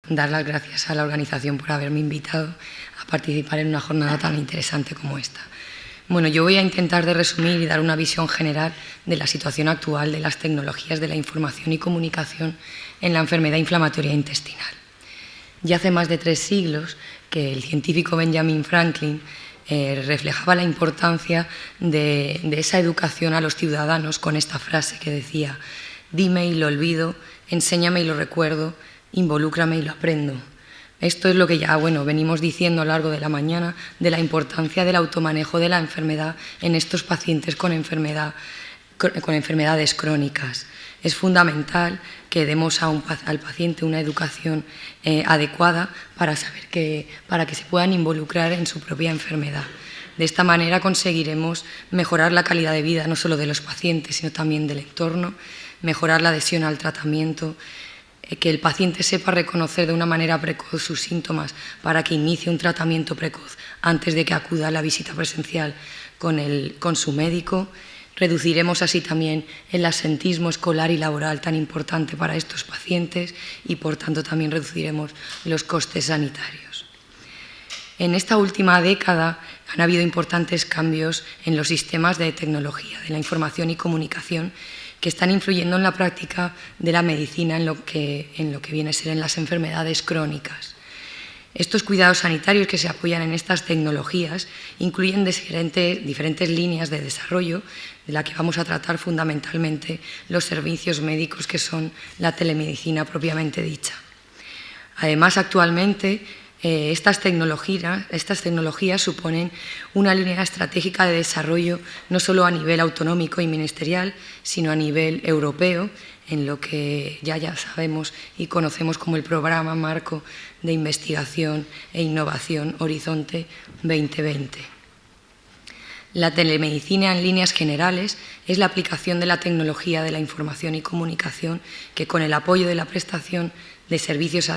Dar las gracias a la organización por haberme invitado a participar en una jornada tan interesante como esta. Bueno, yo voy a intentar de resumir y dar una visión general de la situación actual de las tecnologías de la información y comunicación en la enfermedad inflamatoria intestinal. Ya hace más de 3 siglos que el científico Benjamin Franklin reflejaba la importancia de esa educación a los ciudadanos con esta frase que decía: dime y lo olvido, enséñame y lo recuerdo, involúcrame y lo aprendo. Esto es lo que ya venimos diciendo a lo largo de la mañana de la importancia del automanejo de la enfermedad en estos pacientes con enfermedades crónicas. Es fundamental que demos al paciente una educación adecuada para que se puedan involucrar en su propia enfermedad. De esta manera conseguiremos mejorar la calidad de vida no solo de los pacientes, sino también del entorno, mejorar la adhesión al tratamiento, que el paciente sepa reconocer de una manera precoz sus síntomas para que inicie un tratamiento precoz antes de que acuda a la visita presencial con su médico. Reduciremos así también el absentismo escolar y laboral tan importante para estos pacientes y, por tanto, también reduciremos los costes sanitarios. En esta última década han habido importantes cambios en los sistemas de tecnología, de la información y comunicación, que están influyendo en la práctica de la medicina en lo que viene a ser en las enfermedades crónicas. Estos cuidados sanitarios que se apoyan en estas tecnologías incluyen diferentes líneas de desarrollo, de la que vamos a tratar fundamentalmente los servicios médicos, que son la telemedicina propiamente dicha. Además, actualmente, estas tecnologías suponen una línea estratégica de desarrollo no solo a nivel autonómico y ministerial, sino a nivel europeo, en lo que ya sabemos y conocemos como el Programa Marco de Investigación e Innovación Horizonte 2020. La telemedicina, en líneas generales, es la aplicación de la tecnología de la información y comunicación que, con el apoyo de la prestación de servicios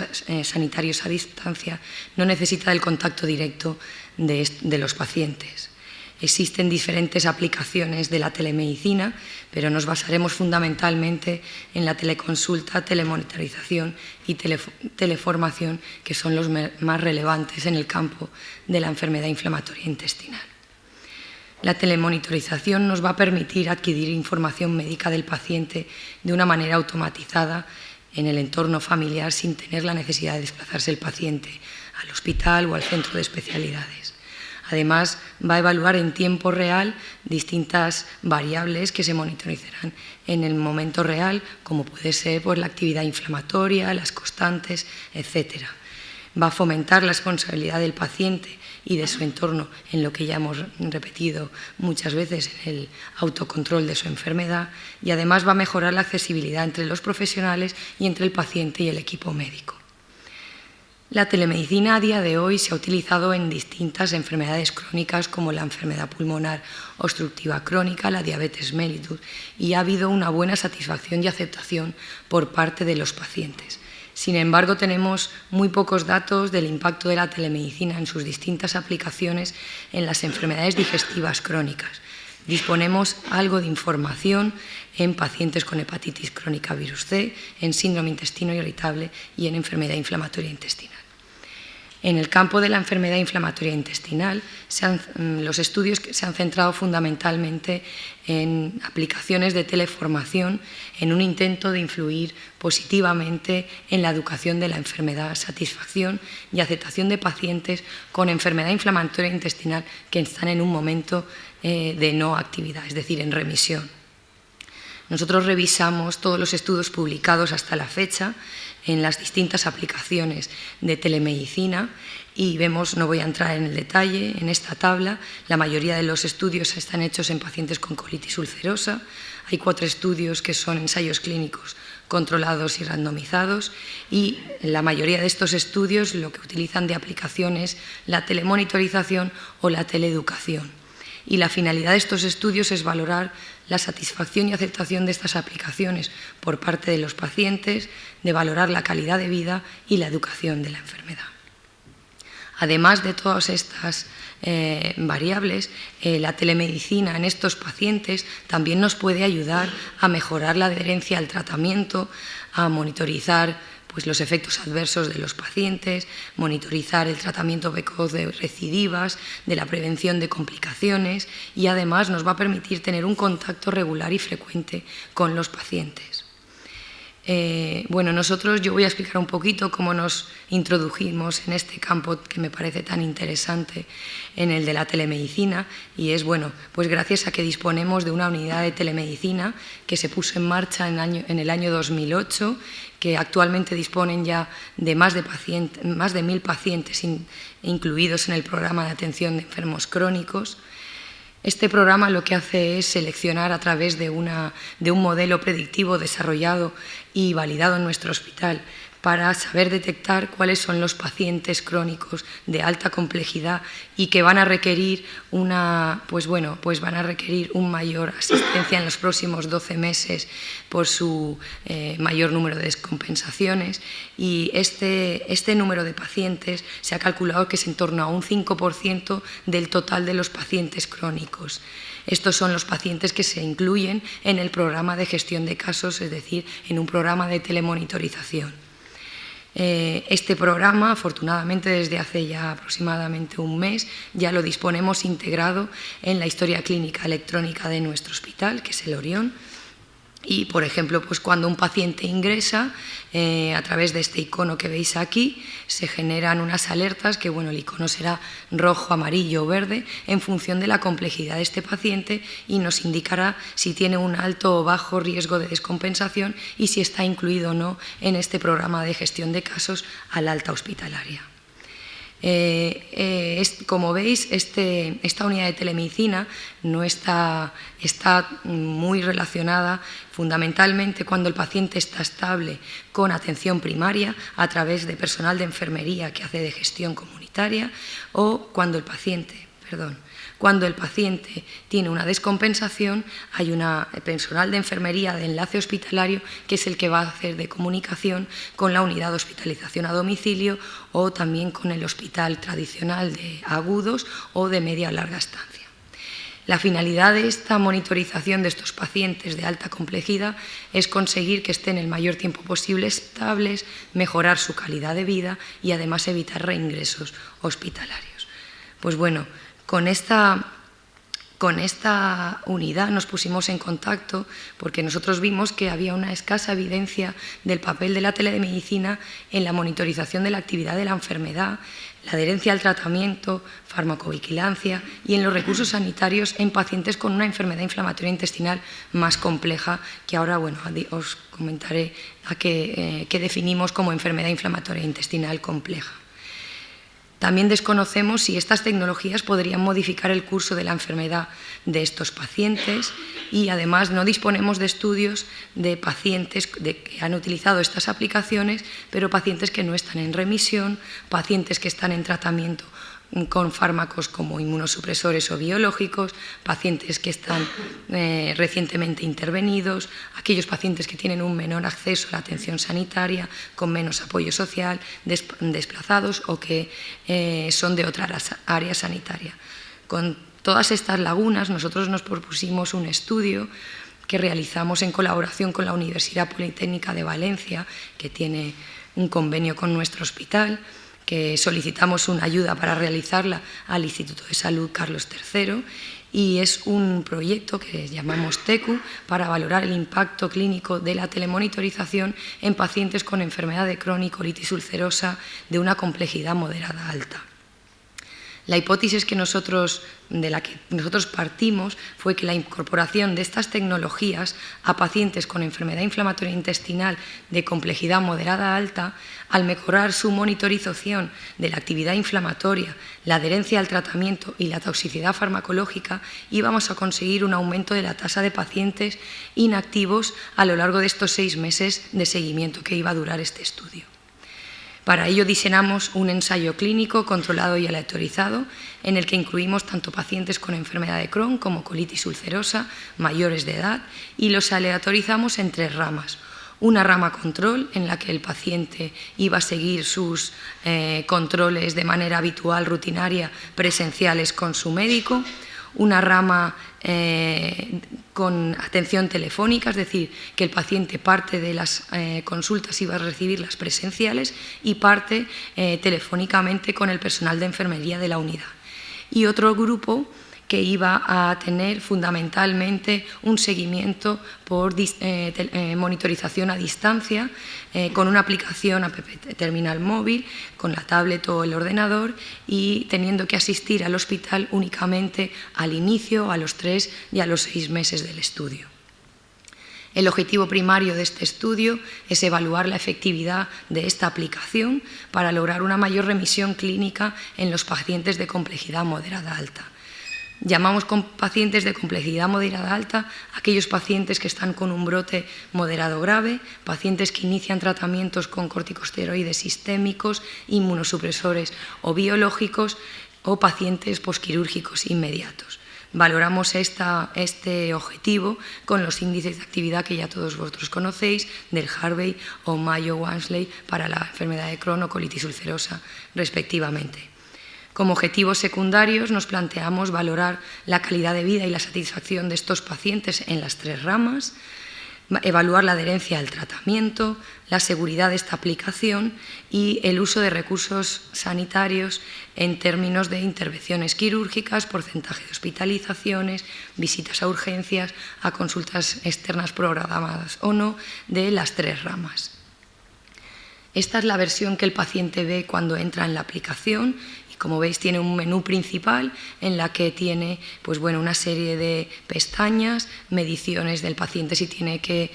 sanitarios a distancia, no necesita del contacto directo de los pacientes. Existen diferentes aplicaciones de la telemedicina, pero nos basaremos fundamentalmente en la teleconsulta, telemonitorización y teleformación, que son los más relevantes en el campo de la enfermedad inflamatoria intestinal. La telemonitorización nos va a permitir adquirir información médica del paciente de una manera automatizada en el entorno familiar, sin tener la necesidad de desplazarse el paciente al hospital o al centro de especialidades. Además, va a evaluar en tiempo real distintas variables que se monitorizarán en el momento real, como puede ser la actividad inflamatoria, las constantes, etc. Va a fomentar la responsabilidad del paciente y de su entorno en lo que ya hemos repetido muchas veces, en el autocontrol de su enfermedad, y además va a mejorar la accesibilidad entre los profesionales y entre el paciente y el equipo médico. La telemedicina a día de hoy se ha utilizado en distintas enfermedades crónicas, como la enfermedad pulmonar obstructiva crónica, la diabetes mellitus, y ha habido una buena satisfacción y aceptación por parte de los pacientes. Sin embargo, tenemos muy pocos datos del impacto de la telemedicina en sus distintas aplicaciones en las enfermedades digestivas crónicas. Disponemos algo de información en pacientes con hepatitis crónica virus C, en síndrome intestino irritable y en enfermedad inflamatoria intestinal. En el campo de la enfermedad inflamatoria intestinal, los estudios se han centrado fundamentalmente en aplicaciones de teleformación en un intento de influir positivamente en la educación de la enfermedad, satisfacción y aceptación de pacientes con enfermedad inflamatoria intestinal que están en un momento de no actividad, es decir, en remisión. Nosotros revisamos todos los estudios publicados hasta la fecha en las distintas aplicaciones de telemedicina y vemos, no voy a entrar en el detalle, en esta tabla, la mayoría de los estudios están hechos en pacientes con colitis ulcerosa. Hay 4 estudios que son ensayos clínicos controlados y randomizados, y la mayoría de estos estudios lo que utilizan de aplicación es la telemonitorización o la teleeducación. Y la finalidad de estos estudios es valorar la satisfacción y aceptación de estas aplicaciones por parte de los pacientes, de valorar la calidad de vida y la educación de la enfermedad. Además de todas estas variables, la telemedicina en estos pacientes también nos puede ayudar a mejorar la adherencia al tratamiento, a monitorizar pues, los efectos adversos de los pacientes, monitorizar el tratamiento precoz de recidivas, de la prevención de complicaciones y además nos va a permitir tener un contacto regular y frecuente con los pacientes. Bueno, yo voy a explicar un poquito cómo nos introdujimos en este campo que me parece tan interesante, en el de la telemedicina, y es, bueno, pues gracias a que disponemos de una unidad de telemedicina que se puso en marcha en el año 2008, que actualmente disponen ya de más de 1.000 pacientes incluidos en el programa de atención de enfermos crónicos. Este programa lo que hace es seleccionar a través de un modelo predictivo desarrollado y validado en nuestro hospital para saber detectar cuáles son los pacientes crónicos de alta complejidad y que van a requerir una mayor asistencia en los próximos 12 meses por su mayor número de descompensaciones. Y este número de pacientes se ha calculado que es en torno a un 5% del total de los pacientes crónicos. Estos son los pacientes que se incluyen en el programa de gestión de casos, es decir, en un programa de telemonitorización. Este programa, afortunadamente, desde hace ya aproximadamente un mes, ya lo disponemos integrado en la historia clínica electrónica de nuestro hospital, que es el Orión. Y, por ejemplo, pues cuando un paciente ingresa, a través de este icono que veis aquí, se generan unas alertas que, bueno, el icono será rojo, amarillo o verde en función de la complejidad de este paciente y nos indicará si tiene un alto o bajo riesgo de descompensación y si está incluido o no en este programa de gestión de casos al alta hospitalaria. Como veis, esta unidad de telemedicina no está muy relacionada fundamentalmente cuando el paciente está estable con atención primaria a través de personal de enfermería que hace de gestión comunitaria o cuando el paciente tiene una descompensación, hay personal de enfermería de enlace hospitalario que es el que va a hacer de comunicación con la unidad de hospitalización a domicilio o también con el hospital tradicional de agudos o de media o larga estancia. La finalidad de esta monitorización de estos pacientes de alta complejidad es conseguir que estén el mayor tiempo posible estables, mejorar su calidad de vida y además evitar reingresos hospitalarios. Pues bueno, con esta unidad nos pusimos en contacto porque nosotros vimos que había una escasa evidencia del papel de la telemedicina en la monitorización de la actividad de la enfermedad, la adherencia al tratamiento, farmacovigilancia y en los recursos sanitarios en pacientes con una enfermedad inflamatoria intestinal más compleja, que ahora os comentaré qué definimos como enfermedad inflamatoria intestinal compleja. También desconocemos si estas tecnologías podrían modificar el curso de la enfermedad de estos pacientes y además no disponemos de estudios de pacientes que han utilizado estas aplicaciones, pero pacientes que no están en remisión, pacientes que están en tratamiento con fármacos como inmunosupresores o biológicos, pacientes que están recientemente intervenidos, aquellos pacientes que tienen un menor acceso a la atención sanitaria, con menos apoyo social, desplazados o que son de otra área sanitaria. Con todas estas lagunas, nosotros nos propusimos un estudio que realizamos en colaboración con la Universidad Politécnica de Valencia, que tiene un convenio con nuestro hospital, que solicitamos una ayuda para realizarla al Instituto de Salud Carlos III y es un proyecto que llamamos TECU para valorar el impacto clínico de la telemonitorización en pacientes con enfermedad de Crohn y colitis ulcerosa de una complejidad moderada alta. La hipótesis de la que nosotros partimos fue que la incorporación de estas tecnologías a pacientes con enfermedad inflamatoria intestinal de complejidad moderada alta, al mejorar su monitorización de la actividad inflamatoria, la adherencia al tratamiento y la toxicidad farmacológica, íbamos a conseguir un aumento de la tasa de pacientes inactivos a lo largo de estos 6 meses de seguimiento que iba a durar este estudio. Para ello diseñamos un ensayo clínico controlado y aleatorizado en el que incluimos tanto pacientes con enfermedad de Crohn como colitis ulcerosa, mayores de edad, y los aleatorizamos en 3 ramas. Una rama control en la que el paciente iba a seguir sus controles de manera habitual, rutinaria, presenciales con su médico. una rama con atención telefónica, es decir, que el paciente parte de las consultas iba a recibirlas presenciales y parte telefónicamente con el personal de enfermería de la unidad. Y otro grupo que iba a tener fundamentalmente un seguimiento por monitorización a distancia con una aplicación app terminal móvil, con la tablet o el ordenador y teniendo que asistir al hospital únicamente al inicio, a los 3 y a los 6 meses del estudio. El objetivo primario de este estudio es evaluar la efectividad de esta aplicación para lograr una mayor remisión clínica en los pacientes de complejidad moderada alta. Llamamos pacientes de complejidad moderada alta aquellos pacientes que están con un brote moderado grave, pacientes que inician tratamientos con corticosteroides sistémicos, inmunosupresores o biológicos o pacientes posquirúrgicos inmediatos. Valoramos este objetivo con los índices de actividad que ya todos vosotros conocéis, del Harvey o Mayo-Wansley para la enfermedad de Crohn o colitis ulcerosa, respectivamente. Como objetivos secundarios nos planteamos valorar la calidad de vida y la satisfacción de estos pacientes en las 3 ramas, evaluar la adherencia al tratamiento, la seguridad de esta aplicación y el uso de recursos sanitarios en términos de intervenciones quirúrgicas, porcentaje de hospitalizaciones, visitas a urgencias, a consultas externas programadas o no, de las 3 ramas. Esta es la versión que el paciente ve cuando entra en la aplicación. Como veis, tiene un menú principal en la que tiene una serie de pestañas, mediciones del paciente si tiene que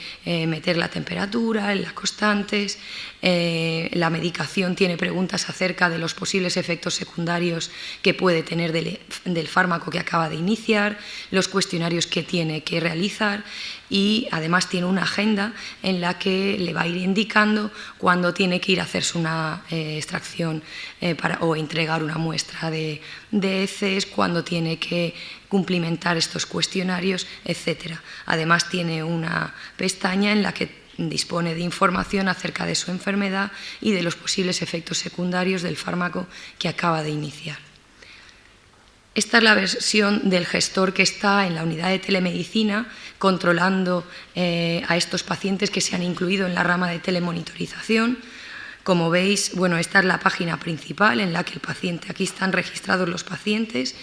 meter la temperatura, las constantes, la medicación tiene preguntas acerca de los posibles efectos secundarios que puede tener del fármaco que acaba de iniciar, los cuestionarios que tiene que realizar y además tiene una agenda en la que le va a ir indicando cuándo tiene que ir a hacerse una extracción o entregar una muestra de heces, cuándo tiene que cumplimentar estos cuestionarios, etc. Además tiene una pestaña en la que dispone de información acerca de su enfermedad y de los posibles efectos secundarios del fármaco que acaba de iniciar. Esta es la versión del gestor que está en la unidad de telemedicina controlando a estos pacientes que se han incluido en la rama de telemonitorización. Como veis, esta es la página principal en la que el paciente, aquí están registrados los pacientes.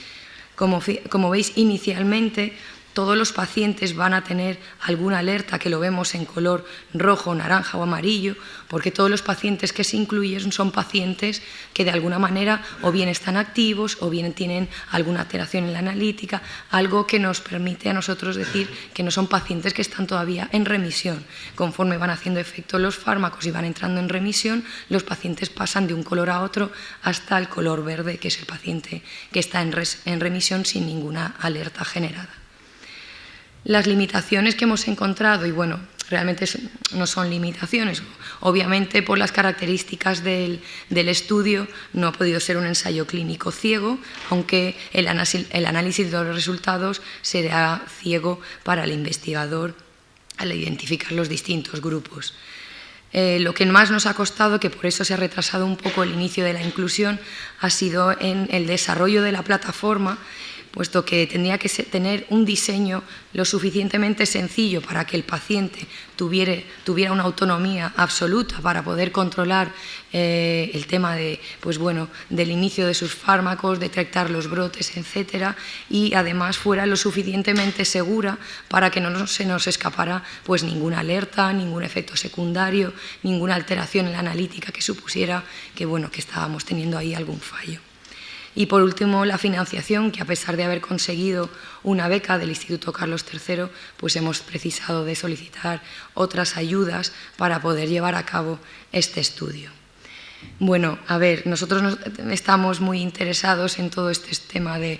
Como veis, inicialmente todos los pacientes van a tener alguna alerta que lo vemos en color rojo, naranja o amarillo, porque todos los pacientes que se incluyen son pacientes que de alguna manera o bien están activos o bien tienen alguna alteración en la analítica, algo que nos permite a nosotros decir que no son pacientes que están todavía en remisión. Conforme van haciendo efecto los fármacos y van entrando en remisión, los pacientes pasan de un color a otro hasta el color verde, que es el paciente que está en remisión sin ninguna alerta generada. Las limitaciones que hemos encontrado, y realmente no son limitaciones, obviamente por las características del estudio no ha podido ser un ensayo clínico ciego, aunque el análisis de los resultados será ciego para el investigador al identificar los distintos grupos. Lo que más nos ha costado, que por eso se ha retrasado un poco el inicio de la inclusión, ha sido en el desarrollo de la plataforma, puesto que tendría que tener un diseño lo suficientemente sencillo para que el paciente tuviera una autonomía absoluta para poder controlar el tema del inicio de sus fármacos, detectar los brotes, etc. Y además fuera lo suficientemente segura para que no se nos escapara ninguna alerta, ningún efecto secundario, ninguna alteración en la analítica que supusiera que estábamos teniendo ahí algún fallo. Y por último, la financiación, que a pesar de haber conseguido una beca del Instituto Carlos III, hemos precisado de solicitar otras ayudas para poder llevar a cabo este estudio. Nosotros estamos muy interesados en todo este tema de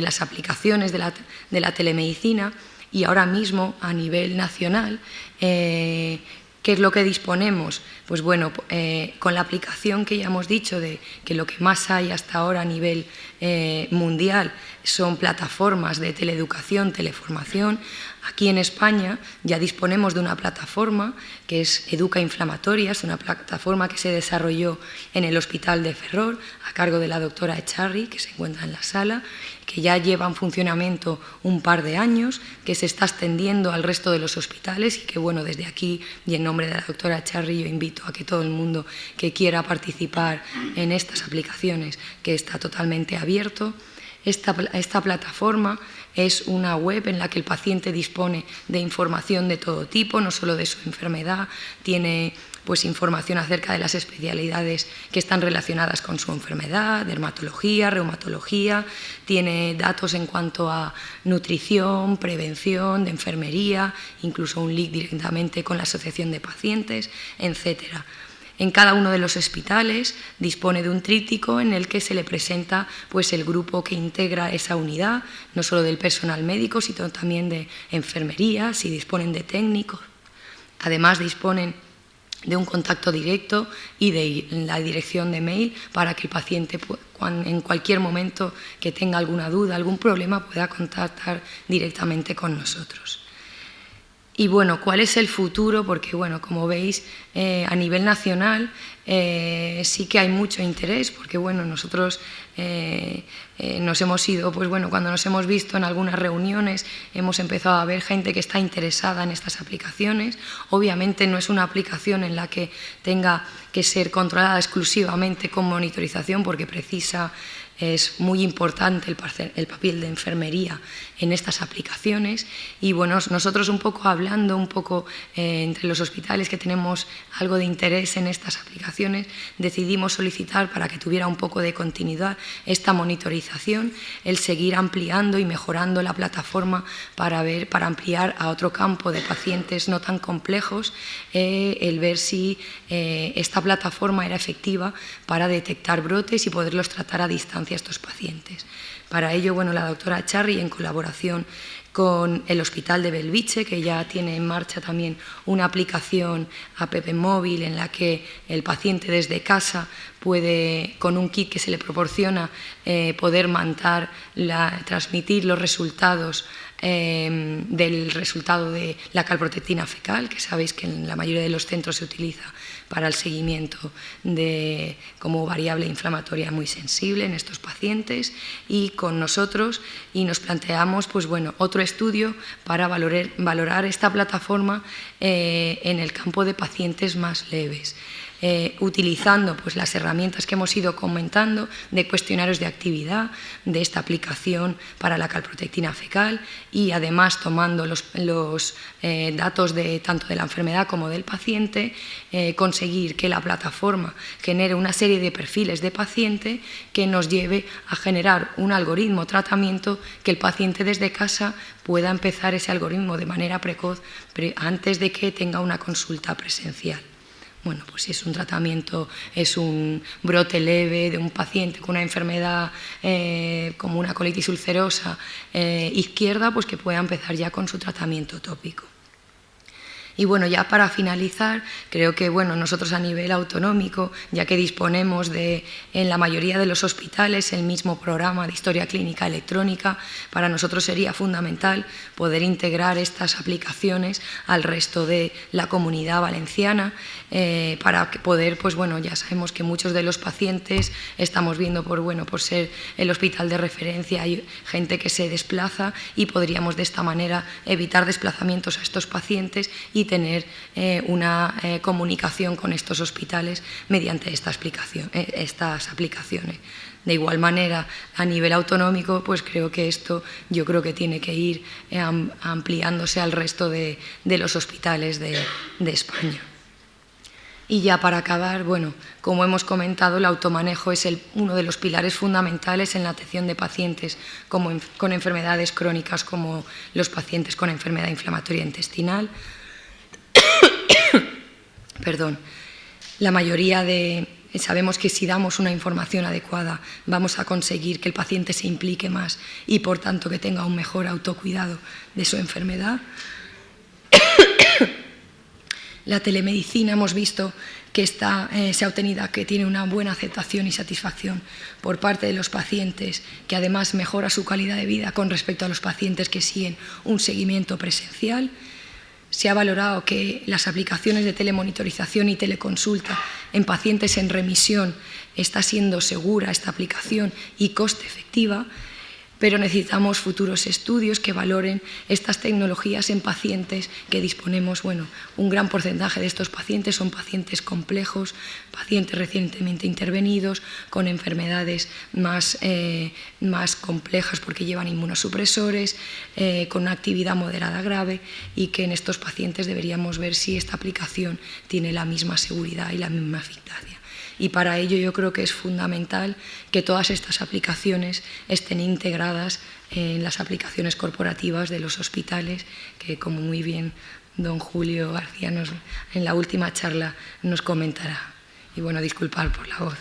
las aplicaciones de la telemedicina y ahora mismo a nivel nacional, ¿qué es lo que disponemos? Con la aplicación que ya hemos dicho de que lo que más hay hasta ahora a nivel mundial son plataformas de teleeducación, teleformación. Aquí en España ya disponemos de una plataforma que es Educa Inflamatoria, es una plataforma que se desarrolló en el Hospital de Ferrol a cargo de la doctora Echarri, que se encuentra en la sala, que ya lleva en funcionamiento un par de años, que se está extendiendo al resto de los hospitales y que, bueno, desde aquí y en nombre de la doctora Echarri yo invito a que todo el mundo que quiera participar en estas aplicaciones, que está totalmente abierto. Esta plataforma es una web en la que el paciente dispone de información de todo tipo, no solo de su enfermedad, tiene pues información acerca de las especialidades que están relacionadas con su enfermedad, dermatología, reumatología, tiene datos en cuanto a nutrición, prevención, de enfermería, incluso un link directamente con la asociación de pacientes, etcétera. En cada uno de los hospitales dispone de un tríptico en el que se le presenta pues, el grupo que integra esa unidad, no solo del personal médico, sino también de enfermería, si disponen de técnicos. Además, disponen de un contacto directo y de la dirección de mail para que el paciente en cualquier momento que tenga alguna duda, algún problema, pueda contactar directamente con nosotros. Y bueno, ¿cuál es el futuro? Porque bueno, como veis, a nivel nacional sí que hay mucho interés, porque bueno, nosotros nos hemos ido, pues bueno, cuando nos hemos visto en algunas reuniones hemos empezado a ver gente que está interesada en estas aplicaciones. Obviamente no es una aplicación en la que tenga que ser controlada exclusivamente con monitorización, porque es muy importante el papel de enfermería en estas aplicaciones y bueno, nosotros un poco hablando entre los hospitales que tenemos algo de interés en estas aplicaciones, decidimos solicitar para que tuviera un poco de continuidad esta monitorización, el seguir ampliando y mejorando la plataforma para ampliar a otro campo de pacientes no tan complejos, el ver si esta plataforma era efectiva para detectar brotes y poderlos tratar a distancia a estos pacientes. Para ello, bueno, la doctora Echarri, en colaboración con el Hospital de Belviche, que ya tiene en marcha también una aplicación app móvil en la que el paciente desde casa puede, con un kit que se le proporciona, poder transmitir los resultados del resultado de la calprotectina fecal, que sabéis que en la mayoría de los centros se utiliza para el seguimiento como variable inflamatoria muy sensible en estos pacientes, y con nosotros nos planteamos pues, bueno, otro estudio para valorar esta plataforma en el campo de pacientes más leves. Utilizando pues, las herramientas que hemos ido comentando de cuestionarios de actividad, de esta aplicación para la calprotectina fecal y además tomando los datos tanto de la enfermedad como del paciente, conseguir que la plataforma genere una serie de perfiles de paciente que nos lleve a generar un algoritmo tratamiento que el paciente desde casa pueda empezar ese algoritmo de manera precoz antes de que tenga una consulta presencial. Bueno, pues si es un tratamiento, es un brote leve de un paciente con una enfermedad como una colitis ulcerosa izquierda, pues que pueda empezar ya con su tratamiento tópico. Y bueno, ya para finalizar, creo que bueno, nosotros a nivel autonómico, ya que disponemos en la mayoría de los hospitales el mismo programa de historia clínica electrónica, para nosotros sería fundamental poder integrar estas aplicaciones al resto de la comunidad valenciana para poder, pues bueno, ya sabemos que muchos de los pacientes estamos viendo por ser el hospital de referencia, hay gente que se desplaza y podríamos de esta manera evitar desplazamientos a estos pacientes y tener una comunicación con estos hospitales mediante estas aplicaciones. De igual manera, a nivel autonómico, pues creo que yo creo que tiene que ir ampliándose al resto de los hospitales de España. Y ya para acabar, bueno, como hemos comentado, el automanejo es uno de los pilares fundamentales en la atención de pacientes con enfermedades crónicas como los pacientes con enfermedad inflamatoria intestinal. Perdón. La mayoría sabemos que si damos una información adecuada vamos a conseguir que el paciente se implique más y por tanto que tenga un mejor autocuidado de su enfermedad. La telemedicina hemos visto que se ha obtenido, que tiene una buena aceptación y satisfacción por parte de los pacientes, que además mejora su calidad de vida con respecto a los pacientes que siguen un seguimiento presencial. Se ha valorado que las aplicaciones de telemonitorización y teleconsulta en pacientes en remisión está siendo segura esta aplicación y coste efectiva, pero necesitamos futuros estudios que valoren estas tecnologías en pacientes que disponemos. Bueno, un gran porcentaje de estos pacientes son pacientes complejos, pacientes recientemente intervenidos, con enfermedades más complejas porque llevan inmunosupresores, con una actividad moderada grave, y que en estos pacientes deberíamos ver si esta aplicación tiene la misma seguridad y la misma eficacia. Y para ello yo creo que es fundamental que todas estas aplicaciones estén integradas en las aplicaciones corporativas de los hospitales, que como muy bien don Julio García en la última charla nos comentará. Y bueno, disculpad por la voz.